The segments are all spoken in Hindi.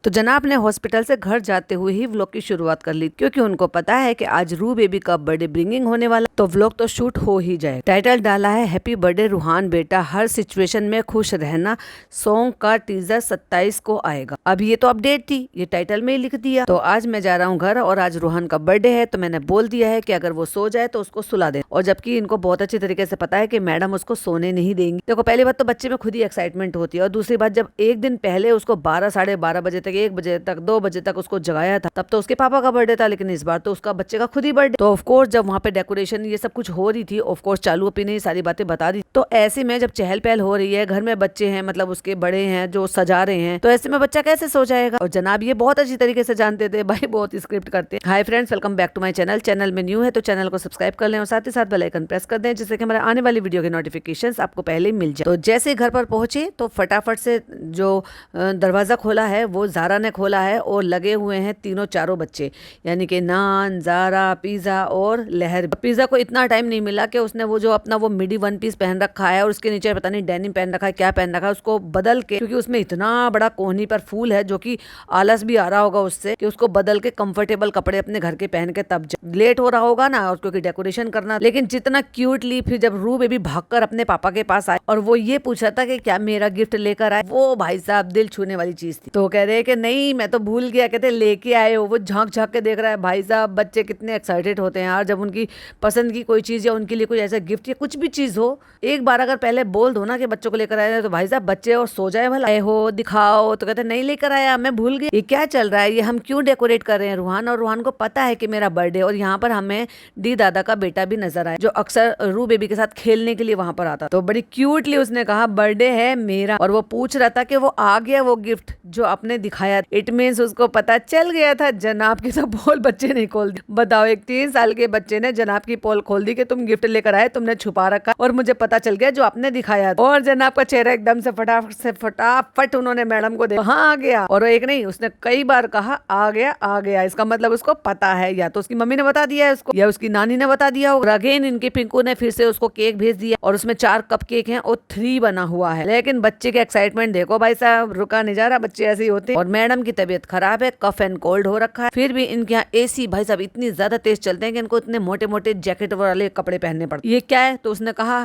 तो जनाब ने हॉस्पिटल से घर जाते हुए ही व्लॉग की शुरुआत कर ली, क्योंकि उनको पता है कि आज रू बेबी का बर्थडे ब्रिंगिंग होने वाला, तो व्लॉग तो शूट हो ही जाए। टाइटल डाला है हैप्पी बर्थडे रूहान बेटा, हर सिचुएशन में खुश रहना। सॉन्ग का टीजर 27 को आएगा। अब ये तो अपडेट थी, ये टाइटल में ही लिख दिया। तो आज मैं जा रहा हूँ घर और आज रूहान का बर्थडे है, तो मैंने बोल दिया है कि अगर वो सो जाए तो उसको सुला दे। और जबकि इनको बहुत अच्छी तरीके से पता है कि मैडम उसको सोने नहीं देंगी। देखो, पहली बात तो बच्चे में खुद ही एक्साइटमेंट होती है, और दूसरी बात जब एक दिन पहले उसको 12 साढ़े 12 बजे तक, 1 बजे तक, 2 बजे तक उसको जगाया था, तब तो उसके पापा का बर्थडे था, लेकिन इस बार तो उसका बच्चे का खुद ही बर्थडे। तो ऑफ कोर्स जब वहाँ पे डेकोरेशन ये सब कुछ हो रही थी, ऑफ कोर्स चालू अपी ने सारी बातें बता दी। तो ऐसे में जब चहल पहल हो रही है, घर में बच्चे हैं, मतलब उसके बड़े हैं जो सजा रहे हैं, तो ऐसे में बच्चा कैसे सो जाएगा। और जनाब ये बहुत अच्छी तरीके से जानते थे, भाई बहुत स्क्रिप्ट करते हैं। Hi friends, welcome back to my channel में न्यू है तो चैनल को सब्सक्राइब कर लें और साथ ही साथ बेल आइकन प्रेस कर दें, जिससे कि हमारे आने वाली वीडियो के नोटिफिकेशंस आपको पहले ही मिल जाए। तो जैसे घर पर पहुंचे तो फटाफट से जो दरवाजा खोला है वो जारा ने खोला है, और लगे हुए हैं तीनों चारों बच्चे, यानी कि नान, जारा, पिज़्ज़ा और लहर। पिज़्ज़ा को इतना टाइम नहीं मिला कि उसने वो जो अपना वो मिडी वन पीस पहन रखा है और उसके नीचे पता नहीं डेनिम पहन रखा है, क्या पहन रखा है, उसको बदल के, क्योंकि उसमें इतना बड़ा कोहनी पर फूल है जो कि आलस भी आ रहा होगा उससे, कि उसको बदल के कंफर्टेबल कपड़े अपने घर के पहन के तब लेट हो रहा होगा ना, और क्योंकि डेकोरेशन करना। लेकिन जितना क्यूटली फिर जब रू बेबी भागकर अपने पापा के पास आए और वो ये पूछ रहा था कि क्या मेरा गिफ्ट लेकर आए, वो भाई साहब दिल छूने वाली चीज थी। तो कह रहे कि नहीं मैं तो भूल गया, कहते लेके आए हो। वो झांक झांक के देख रहा है। भाई साहब बच्चे कितने एक्साइटेड होते हैं यार, जब उनकी पसंद की कोई चीज या उनके लिए कोई ऐसा गिफ्ट या कुछ भी चीज हो, एक बार अगर पहले बोल दो ना कि बच्चों को लेकर आए, तो भाई साहब बच्चे और सो जाए भला, आए हो दिखाओ, तो कहते नहीं लेकर आया, मैं भूल गया, ये क्या चल रहा है, ये हम क्यों डेकोरेट कर रहे हैं रूहान। और रूहान को पता है कि मेरा बर्थडे, और यहाँ पर हमें दी दादा का बेटा भी नजर आया, जो अक्सर रू बेबी के साथ खेलने के लिए वहां पर आता। तो बड़ी क्यूटली उसने कहा बर्थडे है मेरा, और वो पूछ रहा था कि वो आ गया वो गिफ्ट जो आपने दिखाया। इट मीन्स उसको पता चल गया था। जनाब की तो पोल बच्चे नहीं खोल दी। बताओ, एक 3 साल के बच्चे ने जनाब की पोल खोल दी कि तुम गिफ्ट लेकर आए, तुमने छुपा रखा और मुझे पता चल गया जो आपने दिखाया। और जनाब का चेहरा एकदम से फटाफट उन्होंने मैडम को देखा, हाँ आ गया। और एक नहीं, उसने कई बार कहा आ गया आ गया, इसका मतलब उसको पता है, या तो उसकी मम्मी ने बता दिया है उसको, या उसकी नानी ने बता दिया होगा। अगेन इनके पिंकू ने फिर से उसको केक भेज दिया, और उसमें 4 कप केक हैं और 3 बना हुआ है। लेकिन बच्चे के एक्साइटमेंट देखो भाई साहब, रुका नहीं जा रहा, बच्चे ऐसे ही होते हैं। और मैडम की तबीयत खराब है, कफ एंड कोल्ड हो रखा है, फिर भी इनके यहाँ एसी भाई साहब इतनी ज्यादा तेज चलते हैं कि इनको इतने मोटे मोटे जैकेट वाले कपड़े पहनने पड़ते। ये क्या है, तो उसने कहा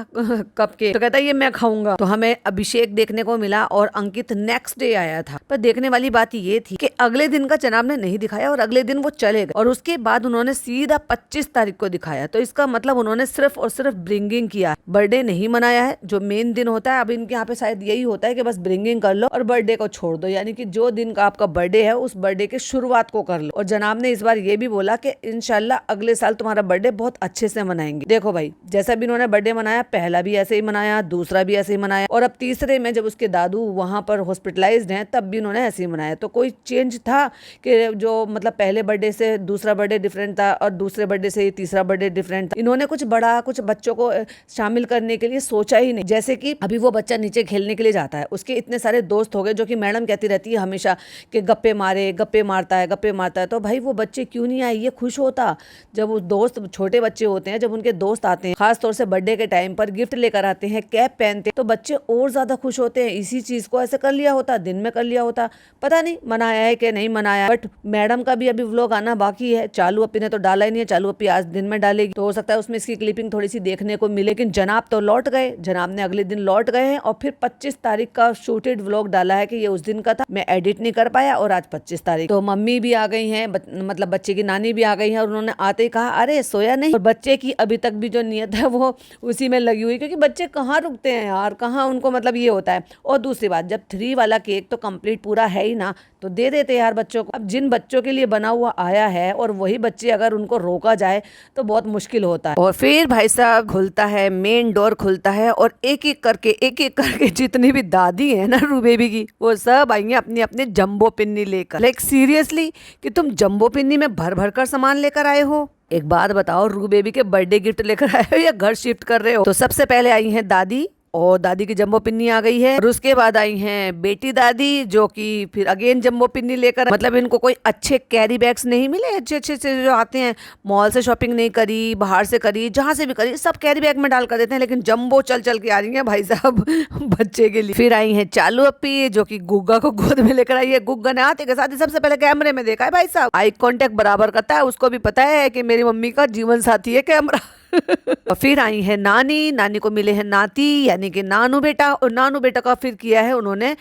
कप केक, तो कहता है ये मैं खाऊंगा। तो हमें अभिषेक देखने को मिला और अंकित नेक्स्ट डे आया था। पर देखने वाली बात ये थी कि अगले दिन का जनाब ने नहीं दिखाया, और अगले दिन वो चले गए, और उसके बाद उन्होंने सीधा 25 तारीख को दिखाया। तो इसका मतलब उन्होंने सिर्फ और सिर्फ ब्रिंगिंग किया, बर्थडे नहीं मनाया है, जो मेन दिन होता है। अब इनके यहाँ पे शायद यही होता है कि बस ब्रिंगिंग कर लो और बर्थडे को छोड़ दो, यानी कि जो दिन का आपका बर्थडे है उस बर्थडे के शुरुआत को कर लो। और जनाब ने इस बार ये भी बोला कि इंशाल्लाह अगले साल तुम्हारा बर्थडे बहुत अच्छे से मनाएंगे। देखो भाई, जैसा भी उन्होंने बर्थडे मनाया, पहला भी ऐसे ही मनाया, दूसरा भी ऐसे ही मनाया, और अब तीसरे में जब उसके दादू वहां पर हॉस्पिटलाइज्ड हैं तब भी उन्होंने ऐसे ही मनाया। तो कोई चेंज था कि जो मतलब पहले बर्थडे से दूसरा बर्थडे डिफरेंट था और दूसरे बर्थडे से तीसरा बर्थडे डिफरेंट था। इन्होंने कुछ बड़ा, कुछ बच्चों को शामिल करने के लिए सोचा ही नहीं। जैसे कि अभी वो बच्चा नीचे खेलने के लिए जाता है, उसके इतने सारे दोस्त हो गए, जो कि मैडम कहती रहती है हमेशा कि गप्पे मारता है, गप्पे मारता है। तो भाई वो बच्चे क्यों नहीं आए, ये खुश होता। जब वो दोस्त, छोटे बच्चे होते हैं, जब उनके दोस्त आते हैं, खास तौर से बर्थडे के टाइम पर गिफ्ट लेकर आते हैं, कैप पहनते हैं, तो बच्चे और ज्यादा खुश होते हैं। इसी चीज को ऐसे कर लिया होता, दिन में कर लिया होता, पता नहीं मनाया है कि नहीं मनाया। बट मैडम का भी अभी व्लॉग आना बाकी है। चालू अपी ने तो डाला ही नहीं है, चालू अपी आज दिन में डालेगी, तो हो सकता है उसमें इसकी क्लिपिंग थोड़ी सी देखने को मिले। लेकिन जनाब तो लौट गए, जनाब ने अगले दिन लौट गए हैं, और फिर 25 तारीख का शूटेड व्लॉग डाला है कि ये उस दिन का था, मैं एडिट नहीं कर पाया, और आज 25 तारीख। तो मम्मी भी आ गई हैं, मतलब बच्चे की नानी भी आ गई है, और उन्होंने आते ही कहा अरे सोया नहीं। और बच्चे की अभी तक भी जो नियत है वो उसी में लगी हुई, क्योंकि बच्चे कहाँ रुकते हैं यार, कहाँ उनको मतलब ये होता है। और दूसरी बात, जब 3 वाला केक तो कंप्लीट पूरा है ही ना, तो दे देते यार बच्चों को। अब जिन बच्चों के लिए बना हुआ आया है, और वही बच्चे अगर उनको रोका जाए तो बहुत मुश्किल होता है। और फिर भाई साहब खुलता है, मेन डोर खुलता है, और एक एक करके जितनी भी दादी है ना रू बेबी की, वो सब आई हैं अपनी अपनी जंबो पिन्नी लेकर। लाइक सीरियसली, कि तुम जंबो पिन्नी में भर भर कर सामान लेकर आए हो। एक बात बताओ, रू बेबी के बर्थडे गिफ्ट लेकर आए हो या घर शिफ्ट कर रहे हो। तो सबसे पहले आई हैं दादी, और दादी की जम्बो पिन्नी आ गई है। और उसके बाद आई हैं बेटी दादी, जो कि फिर अगेन जम्बो पिन्नी लेकर, मतलब इनको कोई अच्छे कैरी बैग्स नहीं मिले, अच्छे अच्छे से जो आते हैं, मॉल से शॉपिंग नहीं करी, बाहर से करी, जहां से भी करी, सब कैरी बैग में डाल कर देते हैं, लेकिन जम्बो चल चल के आ रही है भाई साहब बच्चे के लिए। फिर आई है चालू अप्पी, जो कि गुग्गा को गोद में लेकर आई है। गुग्गा ने आते के साथ ही सबसे पहले कैमरे में देखा है भाई साहब, आई कांटेक्ट बराबर करता है, उसको भी पता है कि मेरी मम्मी का जीवन साथी है कैमरा। और फिर आई है नानी, नानी को मिले हैं नाती यानी कि नानू बेटा, और नानू बेटा का फिर किया है उन्होंने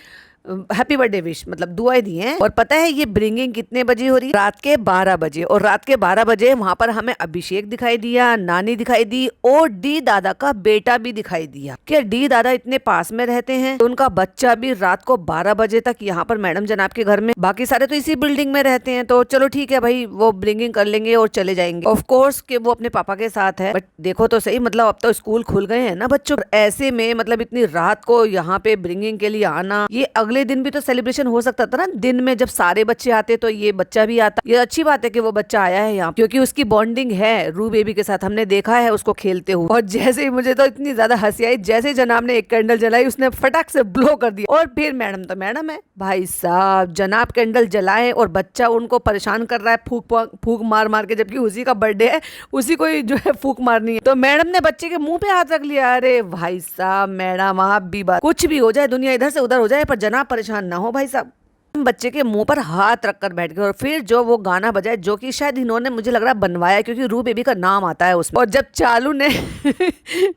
हैप्पी बर्थडे विश, मतलब दुआएं दी हैं। और पता है ये ब्रिंगिंग कितने बजे हो रही है? रात के 12 बजे। और रात के 12 बजे वहां पर हमें अभिषेक दिखाई दिया, नानी दिखाई दी, और डी दादा का बेटा भी दिखाई दिया। क्या डी दादा इतने पास में रहते हैं तो उनका बच्चा भी रात को 12 बजे तक यहाँ पर मैडम जनाब के घर में, बाकी सारे तो इसी बिल्डिंग में रहते हैं, तो चलो ठीक है भाई, वो ब्रिंगिंग कर लेंगे और चले जाएंगे। ऑफ कोर्स कि वो अपने पापा के साथ है, बट देखो तो सही, मतलब अब तो स्कूल खुल गए हैं ना बच्चों, ऐसे में मतलब इतनी रात को यहाँ पे ब्रिंगिंग के लिए आना, ये अगले दिन भी तो सेलिब्रेशन हो सकता था ना, दिन में जब सारे बच्चे आते तो ये बच्चा भी आता। ये अच्छी बात है कि वो बच्चा आया है यहाँ, क्योंकि उसकी बॉन्डिंग है रू बेबी के साथ, हमने देखा है उसको खेलते हुए। और जैसे ही मुझे तो इतनी ज्यादा हंसी आई, जैसे ही जनाब ने एक कैंडल जलाई, उसने फटाक से ब्लो कर दिया। और फिर मैडम तो मैडम है भाई साहब, जनाब कैंडल जलाए और बच्चा उनको परेशान कर रहा है फूक मार मार के, जबकि उसी का बर्थडे है, उसी को जो है फूक मारनी है। तो मैडम ने बच्चे के मुंह पे हाथ रख लिया। अरे भाई साहब मैडम, आप भी बात, कुछ भी हो जाए, दुनिया इधर से उधर हो जाए, पर जनाब परेशान ना हो भाई साहब। बच्चे के मुंह पर हाथ रखकर बैठ गए। और फिर जो वो गाना बजाए, जो कि शायद इन्होंने, मुझे लग रहा है, बनवाया, क्योंकि रू बेबी का नाम आता है उसमें। और जब चालू ने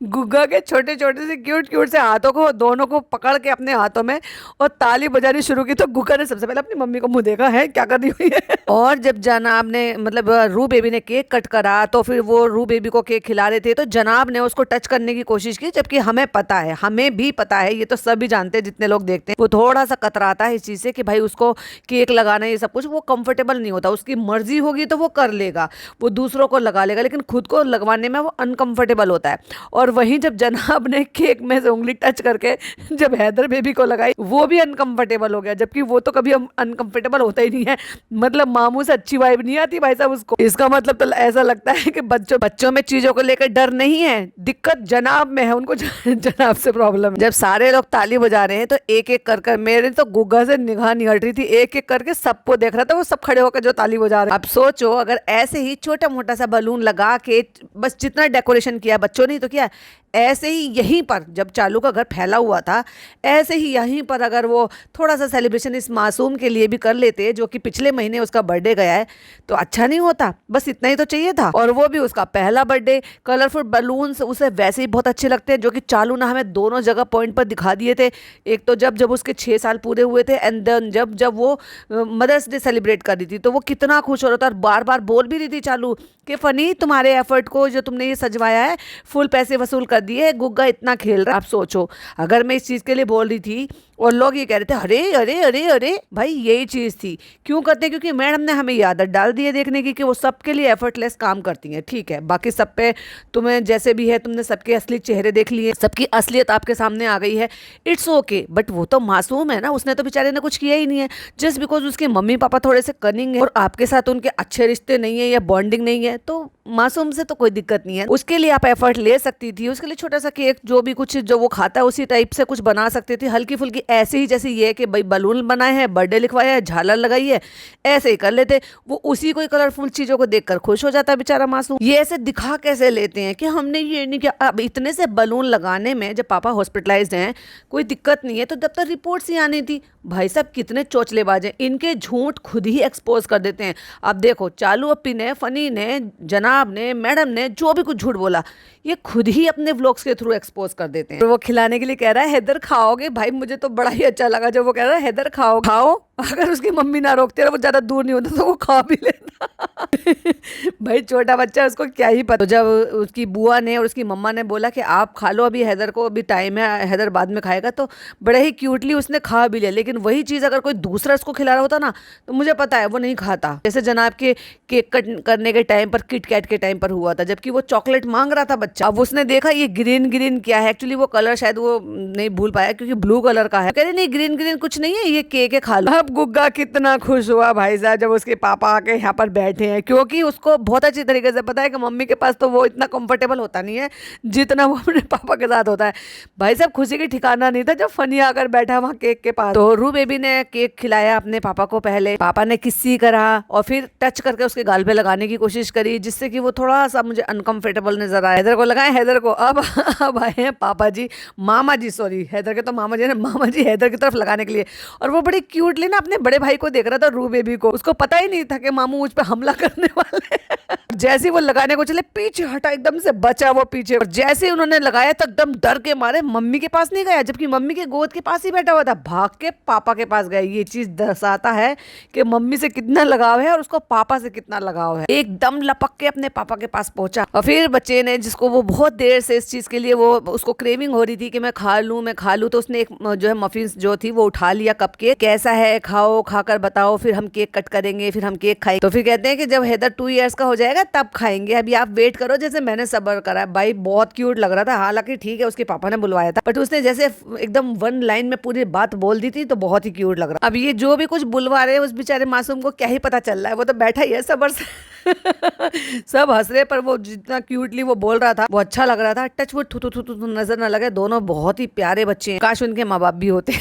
गुग्गा के छोटे छोटे से क्यूट क्यूट से हाथों को, दोनों को पकड़ के अपने हाथों में और ताली बजानी शुरू की, तो गुग्गा ने सबसे पहले अपनी मम्मी को मुंह देखा है क्या कर रही हुई है। और जब जनाब ने, मतलब रू बेबी ने केक कट करा, तो फिर वो रू बेबी को केक खिला रहे थे, तो जनाब ने उसको टच करने की कोशिश की, जबकि हमें पता है, हमें भी पता है, ये तो सभी जानते हैं जितने लोग देखते हैं, वो थोड़ा सा कतराता है इस चीज से कि भाई उसको केक लगाना, ये सब कुछ वो कंफर्टेबल नहीं होता। उसकी मर्जी होगी तो वो कर लेगा, वो दूसरों को लगा लेगा, लेकिन खुद को लगवाने में वो अनकंफर्टेबल होता है। और वहीं जब जनाब ने केक में से उंगली टच करके जब हैदर बेबी को लगाई, वो भी अनकंफर्टेबल हो गया, जबकि वो तो कभी अनकंफर्टेबल होता ही नहीं है। मतलब मामू से अच्छी वाइब नहीं आती भाई साहब उसको। इसका मतलब तो ऐसा लगता है कि बच्चों में चीजों को लेकर डर नहीं है, दिक्कत जनाब में है, उनको जनाब से प्रॉब्लम है। जब सारे लोग ताली बजा रहे हैं तो एक एक कर, मेरे तो गुग्गा से निगाह नहीं हट रही थी, एक एक करके सबको देख रहा था, वो सब खड़े होकर जो ताली बजा रहे हैं। अब सोचो, अगर ऐसे ही छोटा मोटा सा बलून लगा के, बस जितना डेकोरेशन किया बच्चों ने तो किया, ऐसे ही यहीं पर जब चालू का घर फैला हुआ था, ऐसे ही यहीं पर अगर वो थोड़ा सा सेलिब्रेशन इस मासूम के लिए भी कर लेते, जो कि पिछले महीने उसका बर्थडे गया है, तो अच्छा नहीं होता? बस इतना ही तो चाहिए था। और वो भी उसका पहला बर्थडे, कलरफुल बलून्स उसे वैसे ही बहुत अच्छे लगते हैं, जो कि चालू ना हमें दोनों जगह पॉइंट पर दिखा दिए थे। एक तो जब जब उसके 6 साल पूरे हुए थे, एंड देन जब जब वो मदर्स डे सेलिब्रेट कर रही थी, तो वो कितना खुश हो रहा था, और बार बार बोल भी रही थी चालू कि फनी, तुम्हारे एफर्ट को, जो तुमने ये सजवाया है, फुल पैसे वसूल कर दिए, गुग्गा इतना खेल रहा है। आप सोचो, अगर मैं इस चीज़ के लिए बोल रही थी और लोग ये कह रहे थे अरे अरे अरे अरे, भाई यही चीज़ थी। क्यों करते हैं? क्योंकि मैडम ने हमें ये आदत डाल दी है देखने की कि वो सबके लिए एफर्टलेस काम करती हैं। ठीक है, बाकी सब पे तुम्हें जैसे भी है, तुमने सबके असली चेहरे देख लिए, सबकी असलियत आपके सामने आ गई है, इट्स ओके। बट वो तो मासूम है ना, उसने तो बेचारे ने कुछ किया ही नहीं है। जस्ट बिकॉज उसके मम्मी पापा थोड़े से कनिंग है और आपके साथ उनके अच्छे रिश्ते नहीं है या बॉन्डिंग नहीं है, तो मासूम से तो कोई दिक्कत नहीं है। उसके लिए आप एफर्ट ले सकती थी, उसके लिए छोटा सा केक, जो भी कुछ जो वो खाता है उसी टाइप से कुछ बना सकती थी, हल्की फुल्की, ऐसे ही जैसे ये कि भाई बलून बनाए हैं, बर्थडे लिखवाया है, झालर लगाई है, ऐसे ही कर लेते। वो उसी को कलरफुल चीजों को देखकर खुश हो जाता है बेचारा मासूम। ये ऐसे दिखा कैसे लेते हैं कि हमने ये नहीं किया। अब इतने से बलून लगाने में जब पापा हॉस्पिटलाइज्ड हैं, कोई दिक्कत नहीं है, तो जब तक रिपोर्ट्स ही आनी थी। भाई साहब कितने चोचलेबाज हैं, इनके झूठ खुद ही एक्सपोज कर देते हैं। अब देखो, चालू अप्पी ने, फनी ने, जनाब ने, मैडम ने जो भी कुछ झूठ बोला, ये खुद ही अपने व्लॉग्स के थ्रू एक्सपोज कर देते हैं। तो वो खिलाने के लिए कह रहा है हैदर खाओगे? भाई मुझे तो बड़ा ही अच्छा लगा जब वो कह रहा है हैदर खाओ खाओ, अगर उसकी मम्मी ना रोकती और वो ज्यादा दूर नहीं होता तो वो खा भी लेता। भाई छोटा बच्चा, उसको क्या ही पता। तो जब उसकी बुआ ने और उसकी मम्मा ने बोला कि आप खा लो, अभी हैदर को अभी टाइम है, हैदर बाद में खाएगा, तो बड़े ही क्यूटली उसने खा भी लिया। लेकिन वही चीज़ अगर कोई दूसरा उसको खिला रहा होता ना, तो मुझे पता है वो नहीं खाता। जैसे जनाब के केक कट करने के टाइम पर, किट कैट के टाइम पर हुआ था, जबकि वो चॉकलेट मांग रहा था बच्चा। अब उसने देखा ये ग्रीन ग्रीन क्या है, एक्चुअली वो कलर शायद वो नहीं भूल पाया क्योंकि ब्लू कलर का है। कह रहे नहीं ग्रीन ग्रीन कुछ नहीं है, ये केक है, खा लो। अब गुग्गा कितना खुश हुआ भाई साहब जब उसके पापा आके यहाँ पर बैठे हैं, क्योंकि उसको बहुत अच्छी तरीके से पता है कि मम्मी के पास तो वो इतना कंफर्टेबल होता नहीं है जितना वो अपने पापा के साथ होता है। भाई साहब खुशी की ठिकाना नहीं था जब फनी आकर बैठा वहाँ केक के पास। तो रू बेबी ने केक खिलाया अपने पापा को, पहले पापा ने किस्सी करा और फिर टच करके उसके गाल पे लगाने की कोशिश करी, जिससे कि वो थोड़ा सा मुझे अनकंफर्टेबल नजर आया। हैदर को लगाए, हैदर को। अब आए हैं पापा जी, मामा जी, सॉरी हैदर के तो मामा जी ने, मामा जी हैदर की तरफ लगाने के लिए। और वो बड़ी क्यूटली ना अपने बड़े भाई को देख रहा था, रू बेबी को। उसको पता ही नहीं था कि मामू मुझ पे हमला करने वाले हैं। जैसे वो लगाने को चले पीछे हटा, एकदम से बचा वो पीछे। और जैसे ही उन्होंने लगाया तो एकदम डर के मारे मम्मी के पास नहीं गया, जबकि मम्मी के गोद के पास ही बैठा हुआ था, भाग के पापा के पास गया। ये चीज दर्शाता है कि मम्मी से कितना लगाव है और उसको पापा से कितना लगाव है। एकदम लपक के अपने पापा के पास पहुंचा। और फिर बच्चे ने, जिसको वो बहुत देर से इस चीज के लिए वो उसको क्रेविंग हो रही थी कि मैं खा लूं, मैं खा लूं, तो उसने एक जो है मफिन जो थी वो उठा लिया कप केक। कैसा है, खाओ, खाकर बताओ, फिर हम केक कट करेंगे, फिर हम केक खाएंगे। तो फिर कहते हैं कि जब हैदर 2 इयर्स का हो जाएगा तब खाएंगे, अभी आप वेट करो, जैसे मैंने सब्र करा। भाई बहुत क्यूट लग रहा था। हालांकि ठीक है उसके पापा ने बुलवाया था, बट उसने जैसे एकदम 1 लाइन में पूरी बात बोल दी थी तो बहुत ही क्यूट लग रहा। अब ये जो भी कुछ बुलवा रहे हैं उस बेचारे मासूम को क्या ही पता चल रहा है, वो तो बैठा ही है सब्र से। सब हंस रहे, पर वो जितना क्यूटली वो बोल रहा था वो अच्छा लग रहा था। टच वो थू नजर ना लगे। दोनों बहुत ही प्यारे बच्चे हैं, काश उनके माँ बाप भी होते।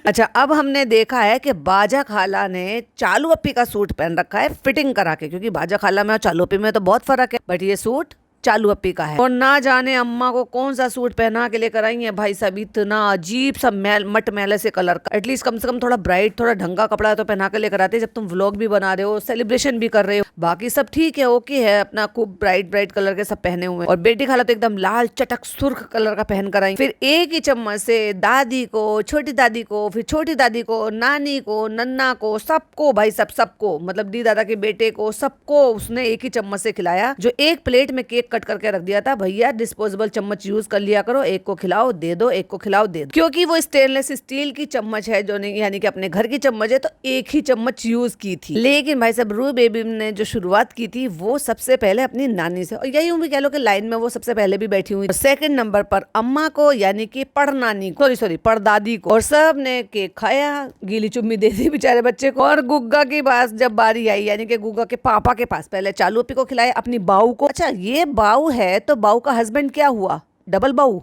अच्छा, अब हमने देखा है कि बाजा खाला ने चालू अप्पी का सूट पहन रखा है फिटिंग करा के, क्योंकि बाजा खाला में और चालू अप्पी में तो बहुत फर्क है, बट ये सूट चालू अप्पी का है। और ना जाने अम्मा को कौन सा सूट पहना के लेकर आई है भाई साहब, इतना अजीब सा मट मैले से कलर का। एटलीस्ट कम से कम थोड़ा ब्राइट, थोड़ा ढंग का कपड़ा तो पहना के लेकर आते जब तुम व्लॉग भी बना रहे हो, सेलिब्रेशन भी कर रहे हो। बाकी सब ठीक है, ओके है, अपना खूब ब्राइट ब्राइट कलर के सब पहने हुए। और बेटी खाला तो एकदम लाल चटक सुर्ख कलर का पहन कर आई। फिर एक ही चम्मच से दादी को, छोटी दादी को, फिर छोटी दादी को, नानी को, नन्ना को, सबको भाई सबको, मतलब दी दादा के बेटे को, सबको उसने एक ही चम्मच से खिलाया। जो एक प्लेट में केक कट करके रख दिया था, भैया डिस्पोजेबल चम्मच यूज कर लिया करो, एक को खिलाओ दे दो, एक को खिलाओ दे दो, क्योंकि वो स्टेनलेस स्टील की चम्मच है, जो नहीं यानी कि अपने घर की चम्मच है, तो एक ही चम्मच यूज की थी। लेकिन भाई साहब रू बेबी ने जो शुरुआत की थी वो सबसे पहले अपनी नानी से, और यही भी कह लो कि लाइन में वो सबसे पहले भी बैठी हुई। सेकंड नंबर पर अम्मा को, यानी कि पड़नानी को, सॉरी पड़दादी को, और सब ने केक खाया, गीली चुम्मी दे दी बेचारे बच्चे को। और गुग्गा के पास जब बारी आई, यानी कि गुग्गा के पापा के पास, पहले चालू अप्पी को खिलाया, अपनी बाऊ को। अच्छा, ये बाऊ है तो बाऊ का हस्बैंड क्या हुआ? डबल बाऊ।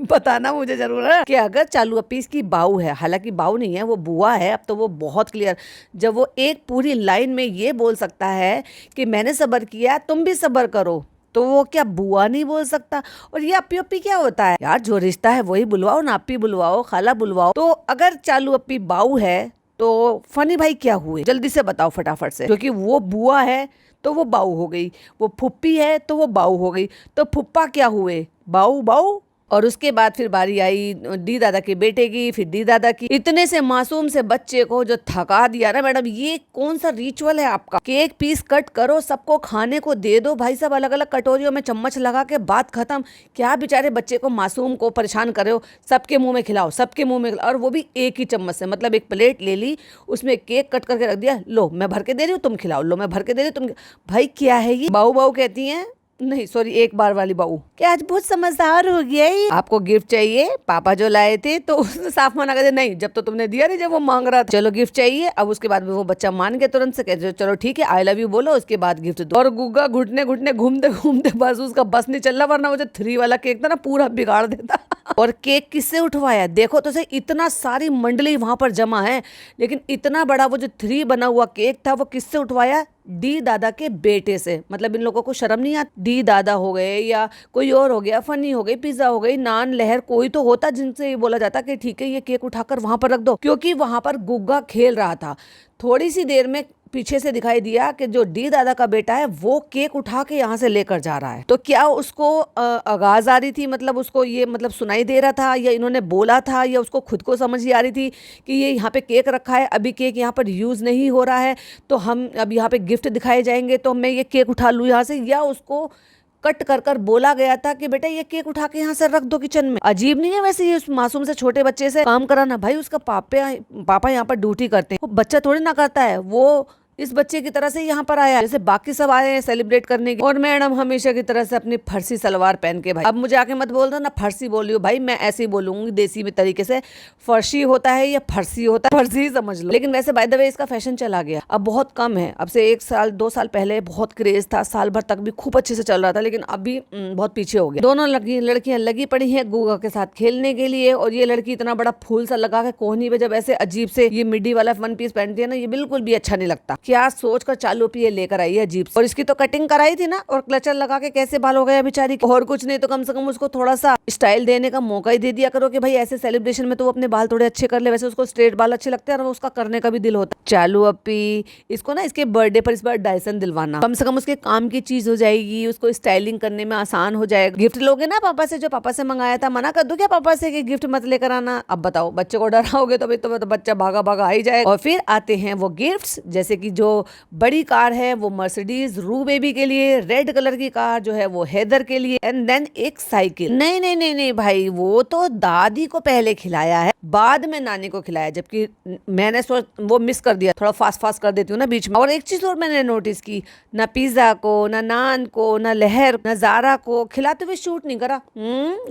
बताना मुझे जरूर है कि अगर चालू अप्पी इसकी बाऊ है, हालांकि बाऊ नहीं है, वो बुआ है। अब तो वो बहुत क्लियर, जब वो एक पूरी लाइन में ये बोल सकता है कि मैंने सब्र किया, तुम भी सब्र करो, तो वो क्या बुआ नहीं बोल सकता? और ये अप्पी अप्पी क्या होता है यार? जो रिश्ता है वही बुलवाओ ना, अप्पी बुलवाओ, खाला बुलवाओ। तो अगर चालू अप्पी बाऊ है तो फनी भाई क्या हुए? जल्दी से बताओ फटाफट से, क्योंकि वो बुआ है तो वो बाऊ हो गई, वो फुप्पी है तो वो बाऊ हो गई, तो फुप्पा क्या हुए? बाऊ बाऊ। और उसके बाद फिर बारी आई दी दादा के बेटे की, फिर दी दादा की। इतने से मासूम से बच्चे को जो थका दिया ना मैडम, ये कौन सा रिचुअल है आपका? केक पीस कट करो, सबको खाने को दे दो भाई साहब, अलग अलग कटोरियों में चम्मच लगा के, बात खत्म। क्या बेचारे बच्चे को, मासूम को परेशान कर रहे हो? सबके मुंह में खिलाओ, सबके मुंह में खिलाओ, और वो भी एक ही चम्मच से। मतलब एक प्लेट ले ली, उसमें केक कट करके रख दिया, लो मैं भर के दे रही हूँ तुम खिलाओ, लो मैं भर के दे रही हूँ तुम। भाई क्या है ये? बाऊ बाऊ कहती है, नहीं सॉरी, एक बार वाली बाऊ, क्या आज बहुत समझदार हो गया है। आपको गिफ्ट चाहिए, पापा जो लाए थे, तो उसने साफ मना कर दिया, नहीं जब तो तुमने दिया नहीं, जब वो मांग रहा था, चलो गिफ्ट चाहिए। अब उसके बाद वो बच्चा मान के तुरंत से कहते चलो ठीक है, आई लव यू बोलो, उसके बाद गिफ्ट दो। और गुग्गा घुटने घुटने घूमते घूमते बस उसका बस नहीं चल रहा, वरना वो जो 3 वाला केक था ना पूरा बिगाड़ देता। और केक किससे उठवाया? देखो तो सही, इतना सारी मंडली वहां पर जमा है, लेकिन इतना बड़ा वो जो 3 बना हुआ केक था वो किससे उठवाया? डी दादा के बेटे से। मतलब इन लोगों को शर्म नहीं आती? डी दादा हो गए या कोई और हो गया, फनी हो गई, पिज्जा हो गई, नान, लहर, कोई तो होता जिनसे ये बोला जाता कि ठीक है ये केक उठाकर वहां पर रख दो, क्योंकि वहां पर गुग्गा खेल रहा था। थोड़ी सी देर में पीछे से दिखाई दिया कि जो डी दादा का बेटा है वो केक उठा के यहाँ से लेकर जा रहा है। तो क्या उसको आगाज आ रही थी, मतलब उसको ये मतलब सुनाई दे रहा था, या इन्होंने बोला था, या उसको खुद को समझ ही आ रही थी कि ये यहाँ पे केक रखा है, अभी केक यहाँ पर यूज नहीं हो रहा है, तो हम अब यहाँ पे गिफ्ट दिखाए जाएंगे तो मैं ये केक उठा लूँ यहाँ से? या उसको कट कर कर बोला गया था कि बेटा ये केक उठा के यहाँ से रख दो किचन में? अजीब नहीं है वैसे ये उस मासूम से छोटे बच्चे से काम कराना? भाई उसका पापा यहाँ पर ड्यूटी करते हैं, वो बच्चा थोड़ी ना करता है, वो इस बच्चे की तरह से यहाँ पर आया जैसे बाकी सब आए हैं सेलिब्रेट करने की, और मैडम हमेशा की तरह से अपनी फर्सी सलवार पहन के। भाई अब मुझे आके मत बोल दो ना फर्सी बोल रही हो, भाई मैं ऐसे ही बोलूंगी देसी में तरीके से, फर्शी होता है या फर्सी होता है, फर्सी समझ लो। लेकिन वैसे बाय द वे इसका फैशन चला गया, अब बहुत कम है। अब से 1 साल 2 साल पहले बहुत क्रेज था, साल भर तक भी खूब अच्छे से चल रहा था, लेकिन अभी बहुत पीछे हो गया। दोनों लड़कियां लगी पड़ी हैं गुगा के साथ खेलने के लिए, और ये लड़की इतना बड़ा फूल सा लगा के कोहनी पे जब ऐसे अजीब से ये मिड्डी वाला वन पीस पहनती है ना, ये बिल्कुल भी अच्छा नहीं लगता। क्या सोच कर चालू पे ये लेकर आई है अजीब से। और इसकी तो कटिंग कराई थी ना, और क्लचर लगा के कैसे बाल हो गया बेचारी। और कुछ नहीं तो कम से कम उसको थोड़ा सा स्टाइल देने का मौका ही दे दिया करो कि भाई ऐसे सेलिब्रेशन में तो अपने बाल थोड़े अच्छे कर ले। वैसे उसको स्ट्रेट बाल अच्छे लगते हैं और उसका करने का भी दिल होता है। चालू अपी इसको ना इसके बर्थडे पर इस बार डायसन दिलवाना, कम से कम उसके काम की चीज हो जाएगी, उसको स्टाइलिंग करने में आसान हो जाएगा। गिफ्ट लोगे ना पापा से, जो पापा से मंगाया था, मना कर दो क्या पापा से कि गिफ्ट मत लेकर आना। अब बताओ बच्चे को डराओगे तो बच्चा भागा भागा आ ही जाएगा। और फिर आते हैं वो गिफ्ट्स, जैसे कि जो बड़ी कार है वो मर्सिडीज रू बेबी के लिए, रेड कलर की कार जो है वो हैदर के लिए, एंड देन एक साइकिल। नहीं नहीं नहीं नहीं भाई, वो तो दादी को पहले खिलाया है, बाद में नानी को खिलाया, जबकि मैंने वो मिस कर दिया, थोड़ा फास्ट कर देती हूँ ना बीच में। और एक चीज और मैंने नोटिस की, ना पिज्जा को, ना नान को, ना लहर, ना जारा को खिलाते हुए शूट नहीं करा।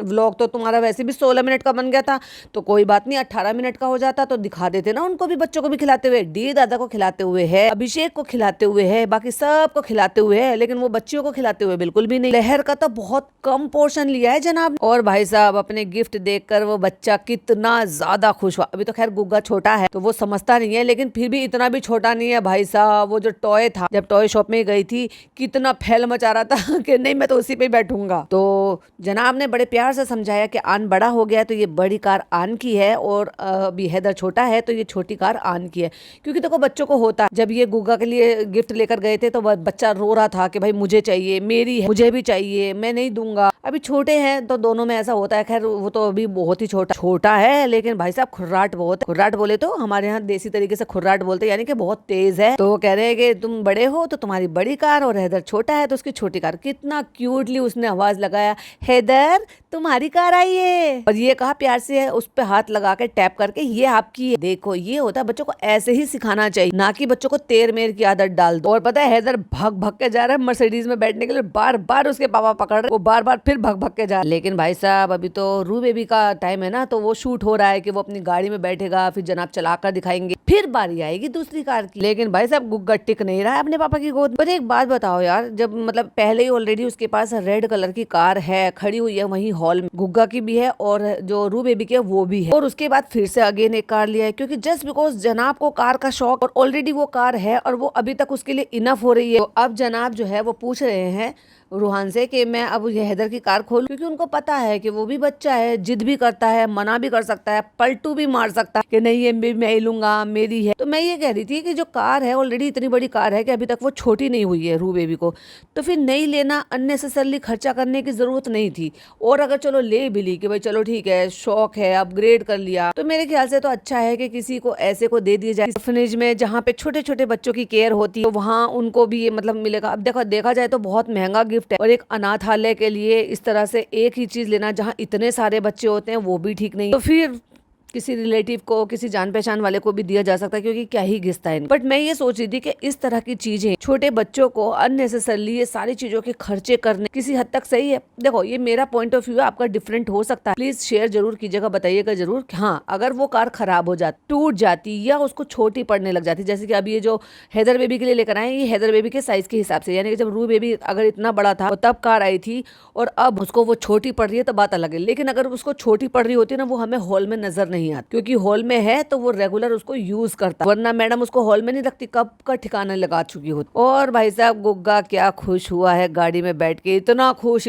व्लॉग तो तुम्हारा वैसे भी 16 मिनट का बन गया था, तो कोई बात नहीं 18 मिनट का हो जाता तो दिखा देते ना उनको भी, बच्चों को भी खिलाते हुए। डी दादा को खिलाते हुए है, अभिषेक को खिलाते हुए है, बाकी सबको खिलाते हुए है, लेकिन वो बच्चियों को खिलाते हुए बिल्कुल भी नहीं। लहर का तो बहुत कम पोर्शन लिया है जनाब। और भाई साहब अपने गिफ्ट देखकर वो बच्चा कितना ज्यादा खुश हुआ। अभी तो खैर गुग्गा छोटा है तो वो समझता नहीं है, लेकिन फिर भी इतना भी छोटा नहीं है भाई साहब। वो जो टॉय था, जब टॉय शॉप में गई थी कितना फैल मचा रहा था कि नहीं मैं तो उसी पे बैठूंगा। तो जनाब ने बड़े प्यार से समझाया कि आन बड़ा हो गया तो ये बड़ी कार आन की है, और अभी हैदर छोटा है तो ये छोटी कार आन की है। क्योंकि देखो बच्चों को होता है, जब ये गुग्गा के लिए गिफ्ट लेकर गए थे तो बच्चा रो रहा था कि भाई मुझे चाहिए, मेरी है, मुझे भी चाहिए, मैं नहीं दूंगा। अभी छोटे हैं तो दोनों में ऐसा होता है। खैर वो तो अभी बहुत ही छोटा है, लेकिन भाई साहब खुर्राट बहुत है। खुर्राट बोले तो हमारे यहाँ देसी तरीके से खुर्राट बोलते हैं, यानी कि बहुत तेज है। तो वो कह रहे हैं कि तुम बड़े हो तो तुम्हारी बड़ी कार, और हैदर छोटा है तो उसकी छोटी कार। कितना क्यूटली उसने आवाज लगाया, हैदर तुम्हारी कार आई है, और ये कहा प्यार से उस पे हाथ लगा के टैप करके, ये आपकी है। देखो ये होता है, बच्चों को ऐसे ही सिखाना चाहिए, ना कि बच्चों को तेर मेर की आदत डाल दो। और पता है हैदर भग के जा रहा है मर्सिडीज में बैठने के लिए, बार बार उसके पापा पकड़ रहे, वो बार बार फिर भग के जा रहा है। लेकिन भाई साहब अभी तो रू बेबी का टाइम है ना, तो वो शूट हो रहा है कि वो अपनी गाड़ी में बैठेगा, फिर जनाब चलाकर दिखाएंगे, फिर बारी आएगी दूसरी कार की। लेकिन भाई साहब गुग्गा टिक नहीं रहा है अपने पापा की गोद। पर एक बात बताओ यार, जब मतलब पहले ही ऑलरेडी उसके पास रेड कलर की कार है, खड़ी हुई है वहीं हॉल में, गुग्गा की भी है और जो रू बेबी की है वो भी है, और उसके बाद फिर से अगेन एक कार लिया है, क्योंकि जस्ट बिकॉज जनाब को कार का शौक, और ऑलरेडी वो कार है और वो अभी तक उसके लिए इनफ हो रही है। तो अब जनाब जो है वो पूछ रहे हैं रूहान से कि मैं अब ये हैदर की कार खोलूं, क्योंकि उनको पता है कि वो भी बच्चा है, जिद भी करता है, मना भी कर सकता है, पलटू भी मार सकता है कि नहीं ये मैं ही लूंगा, मेरी है। तो मैं ये कह रही थी कि जो कार है ऑलरेडी इतनी बड़ी कार है कि अभी तक वो छोटी नहीं हुई है रू बेबी को, तो फिर नहीं लेना, अननेसेसरली खर्चा करने की जरूरत नहीं थी। और अगर चलो ले भी ली कि भाई चलो ठीक है शौक है, अपग्रेड कर लिया, तो मेरे ख्याल से तो अच्छा है कि किसी को ऐसे को दे दिया जाए ऑर्फनेज में, जहाँ पे छोटे छोटे बच्चों की केयर होती है, तो वहाँ उनको भी ये मतलब मिलेगा। अब देखा जाए तो बहुत महंगा गिफ्ट है, और एक अनाथालय के लिए इस तरह से एक ही चीज लेना जहाँ इतने सारे बच्चे होते हैं वो भी ठीक नहीं। तो फिर किसी रिलेटिव को, किसी जान पहचान वाले को भी दिया जा सकता है, क्योंकि क्या ही घिसता है। बट मैं ये सोच रही थी कि इस तरह की चीजें छोटे बच्चों को अननेसेसरली ये सारी चीजों के खर्चे करने किसी हद तक सही है। देखो ये मेरा पॉइंट ऑफ व्यू है, आपका डिफरेंट हो सकता है, प्लीज शेयर जरूर कीजिएगा, बताइएगा जरूर। हाँ अगर वो कार खराब हो जाती, टूट जाती, या उसको छोटी पड़ने लग जाती, जैसे कि अभी ये जो हैदर बेबी के लिए लेकर आए, ये हैदर बेबी के साइज के हिसाब से, यानी कि जब रू बेबी अगर इतना बड़ा था तब कार आई थी, और अब उसको वो छोटी पड़ रही है तो बात अलग है। लेकिन अगर उसको छोटी पड़ रही होती ना, वो हमें हॉल में नजर नहीं आती, क्योंकि हॉल में है तो वो रेगुलर उसको यूज करता, वरना मैडम उसको हॉल में नहीं रखती, कब का ठिकाना लगा चुकी होती। और भाई साहब गुग्गा क्या खुश हुआ है गाड़ी में बैठ के, इतना खुश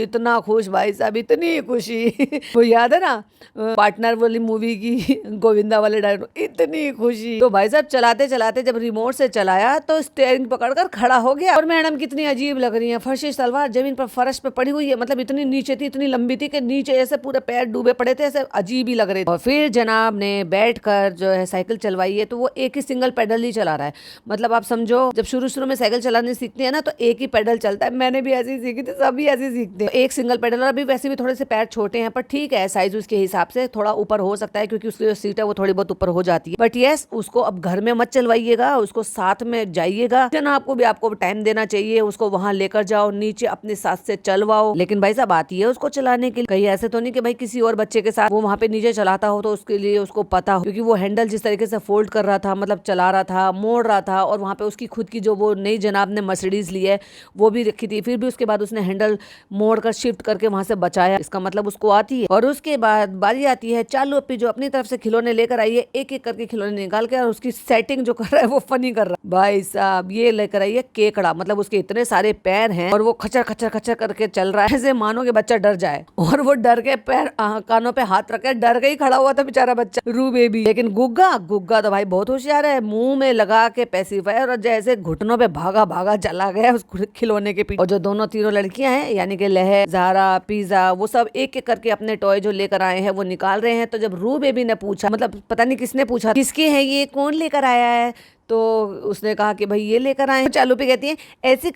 भाई साहब, इतनी खुशी वो याद है ना पार्टनर वाली मूवी की गोविंदा वाले डायलॉग, इतनी खुशी। तो भाई साहब चलाते चलाते जब रिमोट से चलाया तो स्टीयरिंग पकड़कर खड़ा हो गया। और मैडम कितनी अजीब लग रही है, फर्शी सलवार जमीन पर फर्श पे पड़ी हुई है, मतलब इतनी नीचे थी, इतनी लंबी थी कि नीचे ऐसे पूरे पैर डूबे पड़े थे, ऐसे अजीब ही लग रहे थे। और फिर जनाब जनाब ने बैठकर जो है साइकिल चलवाई है तो वो एक ही सिंगल पेडल ही चला रहा है। मतलब आप समझो जब शुरू में साइकिल चलाने सीखते हैं ना तो एक ही पेडल चलता है। मैंने भी ऐसे ही सीखी थी, सभी ऐसे सीखते हैं, एक सिंगल पेडल। और अभी वैसे भी थोड़े से पैर छोटे हैं पर ठीक है, साइज उसके हिसाब से थोड़ा ऊपर हो सकता है क्योंकि उसकी जो सीट है वो थोड़ी बहुत ऊपर हो जाती है। बट यस, उसको अब घर में मत चलवाइएगा, उसको साथ में जाइएगा। जनाब को भी आपको टाइम देना चाहिए, उसको वहां लेकर जाओ, नीचे अपने साथ से चलवाओ। लेकिन भाई साहब आती है उसको चलाने के लिए, कहीं ऐसे तो नहीं कि भाई किसी और बच्चे के साथ वो वहां पे नीचे चलाता हो तो उसके लिए उसको पता हो, क्योंकि वो हैंडल जिस तरीके से फोल्ड कर रहा था, मतलब चला रहा था, मोड़ रहा था, और वहां पे उसकी खुद की जो वो नई जनाब ने मर्सिडीज ली है वो भी रखी थी, फिर भी उसके बाद उसने हैंडल मोड़ कर शिफ्ट करके वहां से बचाया। इसका मतलब उसको आती है। और उसके बाद बारी आती है चालू अपी जो अपनी तरफ से खिलौने लेकर आई है, एक एक करके खिलौने निकाल के, और उसकी सेटिंग जो कर रहा है वो फनी कर रहा है। भाई साहब ये लेकर आई है केकड़ा, मतलब उसके इतने सारे पैर हैं और वो खचर खचर खचर करके चल रहा है, ऐसे मानो कि बच्चा डर जाए। और वो डर के पैर कानों पे हाथ रख के डर के ही खड़ा हुआ था बेचारा बच्चा, रू बेबी। लेकिन गुग्गा तो भाई बहुत होशियार है, मुंह में लगा के पेसिफायर और जैसे घुटनों पे भागा भागा चला गया उस खिलौने के पीछे। और जो दोनों तीनों लड़कियां हैं यानी कि लहर, ज़ारा, पिज़्ज़ा, वो सब एक एक करके अपने टॉय जो लेकर आए हैं वो निकाल रहे हैं। तो जब रू बेबी ने पूछा, मतलब पता नहीं किसने पूछा किसके हैं ये, कौन लेकर आया है, तो उसने कहा कि भाई ये लेकर आए। चालू पे कहती है ऐसे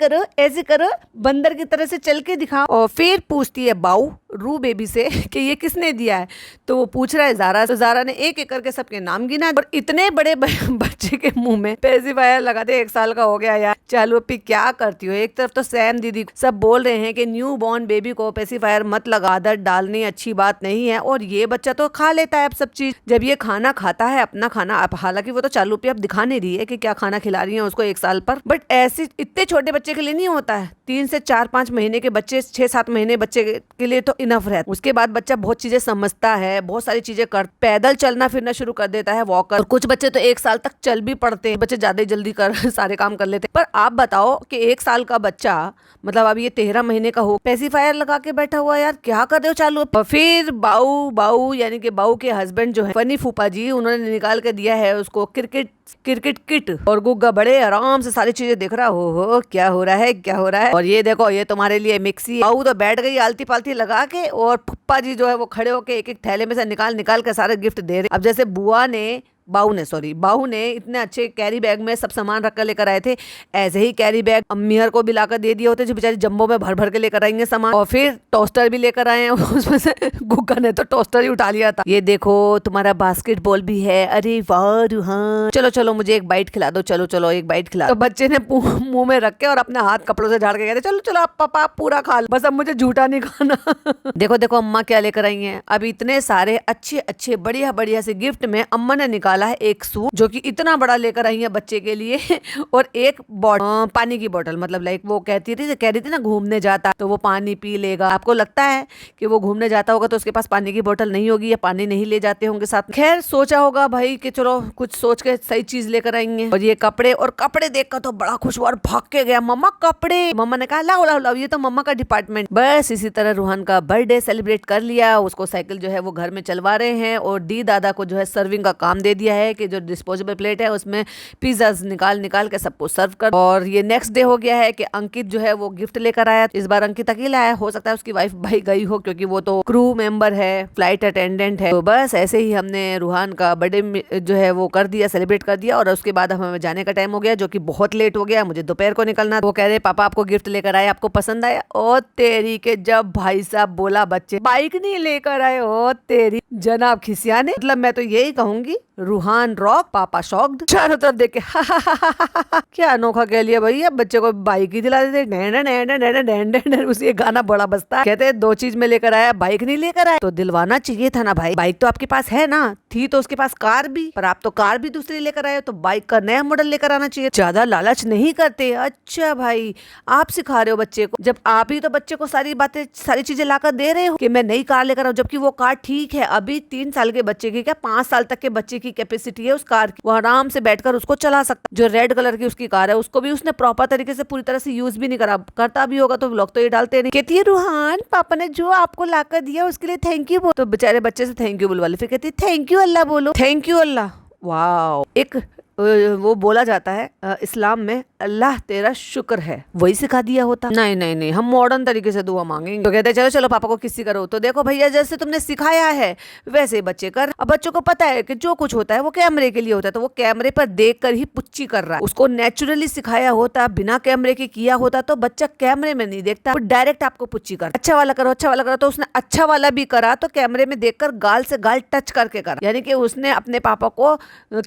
करो बंदर की तरह से चल के दिखाओ। और फिर पूछती है बाऊ रू बेबी से कि ये किसने दिया है, तो वो पूछ रहा है ज़ारा। तो ज़ारा ने एक एक करके सबके नाम गिना और इतने बड़े बच्चे के मुंह में पेसिफायर लगा दे, 1 साल का हो गया यार। चालू अपी क्या करती हो, एक तरफ तो सैम दीदी सब बोल रहे हैं कि न्यू बॉर्न बेबी को पेसिफायर मत लगा, आदत डालनी अच्छी बात नहीं है, और ये बच्चा तो खा लेता है अब सब चीज। जब ये खाना खाता है अपना खाना, हालांकि वो तो चालू पे अब दिखा नहीं रही है कि क्या खाना खिला रही है उसको 1 साल पर, बट ऐसे इतने छोटे बच्चे के लिए नहीं होता है। 3 से 4-5 महीने के बच्चे, 6-7 महीने बच्चे के लिए तो इनफ है। उसके बाद बच्चा बहुत चीजें समझता है, बहुत सारी चीजें कर, पैदल चलना फिरना शुरू कर देता है, वॉकर। और कुछ बच्चे तो 1 साल तक चल भी पड़ते हैं, बच्चे ज्यादा जल्दी कर सारे काम कर लेते हैं। पर आप बताओ कि 1 साल का बच्चा, मतलब अब ये 13 महीने का हो, पेसिफायर लगा के बैठा हुआ, यार क्या कर रहे हो चालू। और फिर बाऊ यानी कि बाऊ के हस्बैंड जो है फनी फूफा जी, उन्होंने निकाल के दिया है उसको क्रिकेट किट। और गुग्गा बड़े आराम से सारी चीजें देख रहा हो क्या हो रहा है। और ये देखो ये तुम्हारे लिए मिक्सी। बाऊ तो बैठ गई आलती पालती लगा के, और फूफा जी जो है वो खड़े होके एक एक थैले में से निकाल के सारे गिफ्ट दे रहे। अब जैसे बाहू ने इतने अच्छे कैरी बैग में सब सामान रख कर लेकर आए थे, ऐसे ही कैरी बैग अम्मीहर को भी लाकर दे दिए होते जो बेचारी जम्बो में भर भर के लेकर आएंगे सामान। और फिर टोस्टर भी लेकर आए हैं, उसमें से गुग्गा ने तो टोस्टर ही उठा लिया था। ये देखो तुम्हारा बास्केटबॉल भी है, अरे वाह रूहान, चलो मुझे एक बाइट खिला दो, चलो एक बाइट खिला। तो बच्चे ने मुंह में रख के और अपने हाथ कपड़ों से झाड़ के कहते चलो आप पापा पूरा खा लो, बस अब मुझे झूठा नहीं खाना। देखो अम्मा क्या लेकर आई है। अब इतने सारे अच्छे बढ़िया से गिफ्ट में अम्मा ने निकाला है एक सूट जो कि इतना बड़ा लेकर आई है बच्चे के लिए, और एक पानी की बोतल, मतलब लाइक वो कह रही थी ना घूमने जाता तो वो पानी पी लेगा। आपको लगता है कि वो घूमने जाता होगा तो उसके पास पानी की बोतल नहीं होगी या पानी नहीं ले जाते होंगे साथ। खैर सोचा होगा भाई कि चलो कुछ सोच के सही चीज लेकर आएंगे। और ये कपड़े देखकर तो बड़ा खुश हुआ और भाग के गया, मम्मा कपड़े। मम्मा ने कहा लाओ ये तो मम्मा का डिपार्टमेंट। बस इसी तरह रूहान का बर्थडे सेलिब्रेट कर लिया। उसको साइकिल जो है वो घर में चलवा रहे हैं, और दी दादा को जो है सर्विंग का काम दे दिया है कि जो डिस्पोजेबल प्लेट है उसमें पिज्जा निकाल के सबको सर्व कर। और ये नेक्स्ट डे हो गया है कि अंकित जो है वो गिफ्ट लेकर आया। इस बार अंकित अकेला आया, हो सकता है उसकी वाइफ भाई गई हो क्योंकि वो तो क्रू मेंबर है, फ्लाइट अटेंडेंट है। तो बस ऐसे ही हमने रूहान का बर्थडे जो है वो कर दिया, सेलिब्रेट कर दिया। और उसके बाद हमें जाने का टाइम हो गया जो कि बहुत लेट हो गया, मुझे दोपहर को निकलना। वो कह रहे पापा आपको गिफ्ट लेकर आए, आपको पसंद आया। ओ तेरी के जब भाई साहब बोला बच्चे बाइक नहीं लेकर आए, ओ तेरी जनाब खिसियाने। मतलब मैं तो यही कहूंगी रूहान रॉक, पापा शॉक्ड। चारों तरफ देख के क्या अनोखा कह लिया भैया, बच्चे को बाइक ही दिला देते। उसी गाना बड़ा बजता है, कहते 2 चीज में लेकर आया, बाइक नहीं लेकर आया। तो दिलवाना चाहिए था ना भाई, बाइक तो आपके पास है ना, थी तो उसके पास कार भी, पर आप तो कार भी दूसरी लेकर आए, तो बाइक का नया मॉडल लेकर आना चाहिए। ज्यादा लालच नहीं करते। अच्छा भाई आप सिखा रहे हो बच्चे को, जब आप ही तो बच्चे को सारी चीजें लाकर दे रहे हो कि मैं नई कार लेकर आऊं, जबकि वो कार ठीक है अभी 3 साल के बच्चे की, क्या 5 साल तक के बच्चे की कैपेसिटी है उस कार की, वो आराम से बैठकर उसको चला सकता। जो रेड कलर की उसकी कार है उसको भी उसने प्रॉपर तरीके से पूरी तरह से यूज भी नहीं करता भी होगा तो व्लॉग तो ये डालते नहीं। कहती है रूहान पापा ने जो आपको लाकर दिया उसके लिए थैंक यू बोलो। तो बेचारे बच्चे से थैंक यू बोलवा ले, फिर कहती है थैंक यू अल्लाह बोलो, थैंक यू अल्लाह। वाह, एक वो बोला जाता है इस्लाम में, अल्लाह तेरा शुक्र है, वही सिखा दिया होता। नहीं नहीं नहीं, हम मॉडर्न तरीके से दुआ मांगेंगे। तो कहते चलो चलो पापा को किसी करो। तो देखो भैया, जैसे तुमने सिखाया है वैसे ही बच्चे कर। अब बच्चों को पता है कि जो कुछ होता है वो कैमरे के लिए होता है, तो वो कैमरे पर देख कर ही पुच्ची कर रहा है। उसको नेचुरली सिखाया होता, बिना कैमरे के किया होता, तो बच्चा कैमरे में नहीं देखता, वो डायरेक्ट आपको पुच्ची कर, अच्छा वाला करो, अच्छा वाला करो। तो उसने अच्छा वाला भी करा तो कैमरे में देखकर गाल से गाल टच करके करा, यानी कि उसने अपने पापा को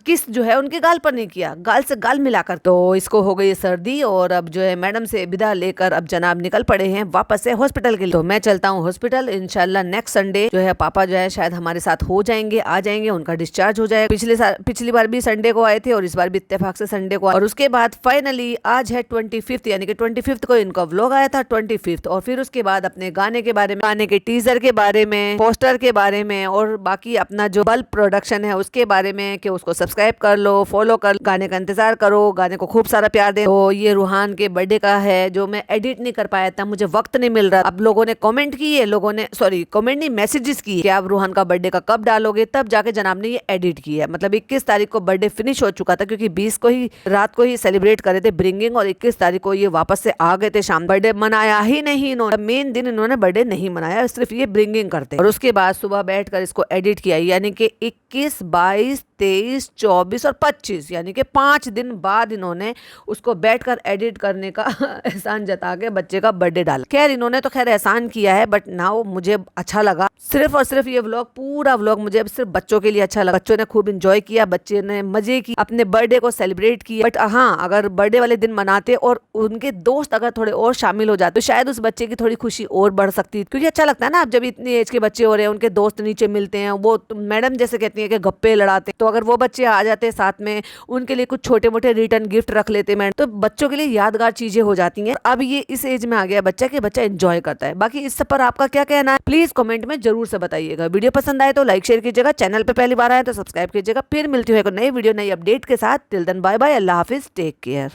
किस जो है उनके गाल पर नहीं किया, गाल से गाल मिलाकर। तो इसको हो गई सर्दी और अब जो है मैडम से विदा लेकर अब जनाब निकल पड़े हैं वापस से हॉस्पिटल के लिए। तो मैं चलता हूँ हॉस्पिटल, इंशाल्लाह नेक्स्ट संडे जो है पापा जो है शायद हमारे साथ हो जाएंगे, आ जाएंगे, उनका डिस्चार्ज हो जाएगा। पिछली बार भी संडे को आए थे और इस बार भी इत्तेफाक से संडे को। और उसके बाद फाइनली आज है 25th, यानी कि 25th को इनका व्लॉग आया था 25th। और फिर उसके बाद अपने गाने के बारे में, गाने के टीजर के बारे में, पोस्टर के बारे में और बाकी अपना जो बल्ब प्रोडक्शन है उसके बारे में कि उसको सब्सक्राइब कर लो, फॉलो कर, गाने का इंतजार करो, गाने को खूब सारा प्यार दे। तो ये रूहान के बर्थडे का है जो मैं एडिट नहीं कर पाया था, मुझे वक्त नहीं मिल रहा। अब लोगों ने कमेंट किए, कमेंट नहीं, मैसेजेस किए कि आप रूहान का बर्थडे का कब डालोगे, तब जाके जनाब ने ये एडिट किया। मतलब 21 तारीख को बर्थडे फिनिश हो चुका था, क्योंकि 20 को ही रात को ही सेलिब्रेट करे थे ब्रिंगिंग, और 21 तारीख को ये वापस से आ गए थे शाम। बर्थडे मनाया ही नहीं इन्होंने, मेन दिन इन्होंने बर्थडे नहीं मनाया, सिर्फ ये ब्रिंगिंग करते। और उसके बाद सुबह बैठकर इसको एडिट किया, यानी कि 21, 22, 23, 24 और 25, यानी कि 5 दिन बाद इन्होंने उसको बैठकर एडिट करने का एहसान जता के बच्चे का बर्थडे डाला। खैर इन्होंने तो खैर एहसान किया है, बट नाउ मुझे अच्छा लगा। सिर्फ और सिर्फ ये व्लॉग, पूरा व्लॉग मुझे सिर्फ बच्चों के लिए अच्छा लगा। बच्चों ने खूब एंजॉय किया, बच्चे ने मजे की, अपने बर्थडे को सेलिब्रेट किया। बट हाँ, अगर बर्थडे वाले दिन मनाते और उनके दोस्त अगर थोड़े और शामिल हो जाते तो शायद उस बच्चे की थोड़ी खुशी और बढ़ सकती, क्योंकि अच्छा लगता है ना, अब जब इतनी एज के बच्चे हो रहे हैं, उनके दोस्त नीचे मिलते हैं, वो मैडम जैसे कहती है कि गप्पे लड़ाते, तो अगर वो बच्चे आ जाते साथ में, उनके लिए कुछ छोटे मोटे रिटर्न गिफ्ट रख लेते मैडम, तो बच्चों के लिए यादगार चीजें हो जाती हैं। अब ये इस एज में आ गया बच्चा कि बच्चा एंजॉय करता है। बाकी इस सब पर आपका क्या कहना है प्लीज कमेंट में जरूर से बताइएगा। वीडियो पसंद आए तो लाइक शेयर कीजिएगा, चैनल पे पहली बार आए तो सब्सक्राइब कीजिएगा। फिर मिलती हूँ एक नई वीडियो नई अपडेट के साथ। टिल देन बाय बाय, अल्लाह हाफिज, टेक केयर।